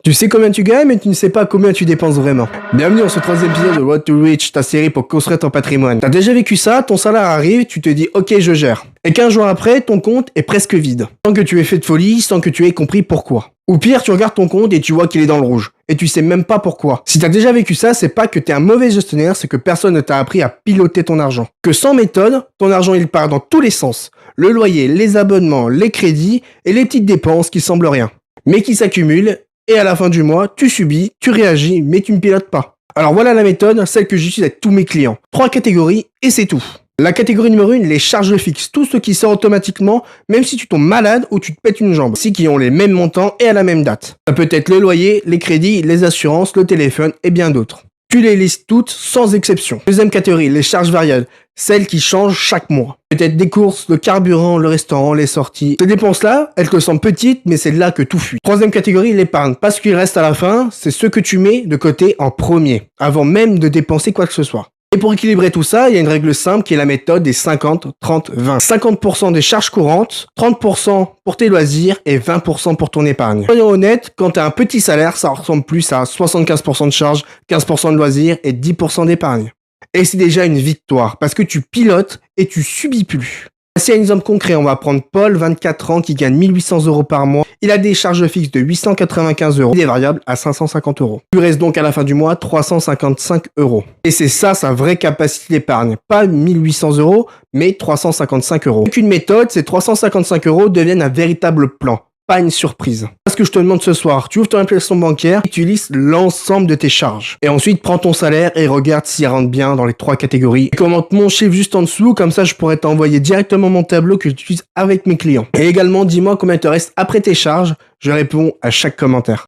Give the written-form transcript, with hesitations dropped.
Tu sais combien tu gagnes, mais tu ne sais pas combien tu dépenses vraiment. Bienvenue dans ce troisième épisode de Road to Rich, ta série pour construire ton patrimoine. T'as déjà vécu ça, ton salaire arrive, tu te dis ok je gère. Et 15 jours après, ton compte est presque vide. Sans que tu aies fait de folie, sans que tu aies compris pourquoi. Ou pire, tu regardes ton compte et tu vois qu'il est dans le rouge. Et tu sais même pas pourquoi. Si t'as déjà vécu ça, c'est pas que t'es un mauvais gestionnaire, c'est que personne ne t'a appris à piloter ton argent. Que sans méthode, ton argent il part dans tous les sens. Le loyer, les abonnements, les crédits et les petites dépenses qui semblent rien. Mais qui s'accumulent. Et à la fin du mois, tu subis, tu réagis, mais tu ne pilotes pas. Alors voilà la méthode, celle que j'utilise avec tous mes clients. 3 catégories et c'est tout. La catégorie numéro 1, les charges fixes. Tout ce qui sort automatiquement, même si tu tombes malade ou tu te pètes une jambe. Ainsi qui ont les mêmes montants et à la même date. Ça peut être le loyer, les crédits, les assurances, le téléphone et bien d'autres. Tu les listes toutes sans exception. Deuxième catégorie, les charges variables. Celles qui changent chaque mois. Peut-être des courses, le carburant, le restaurant, les sorties. Ces dépenses-là, elles te semblent petites, mais c'est là que tout fuit. Troisième catégorie, l'épargne. Pas ce qu'il reste à la fin, c'est ce que tu mets de côté en premier, avant même de dépenser quoi que ce soit. Et pour équilibrer tout ça, il y a une règle simple qui est la méthode des 50-30-20. 50% des charges courantes, 30% pour tes loisirs et 20% pour ton épargne. Soyons honnêtes, quand tu as un petit salaire, ça ressemble plus à 75% de charges, 15% de loisirs et 10% d'épargne. Et c'est déjà une victoire, parce que tu pilotes et tu subis plus. Voici un exemple concret, on va prendre Paul, 24 ans, qui gagne 1800 € par mois. Il a des charges fixes de 895 € et des variables à 550 €. Il lui reste donc à la fin du mois 355 €. Et c'est ça sa vraie capacité d'épargne. Pas 1800 €, mais 355 €. Avec une méthode, ces 355 € deviennent un véritable plan. Pas une surprise. Ce que je te demande ce soir, tu ouvres ton application bancaire et tu listes l'ensemble de tes charges. Et ensuite, prends ton salaire et regarde s'il rentre bien dans les 3 catégories. Et commente mon chiffre juste en dessous, comme ça je pourrais t'envoyer directement mon tableau que j'utilise avec mes clients. Et également, dis-moi combien il te reste après tes charges, je réponds à chaque commentaire.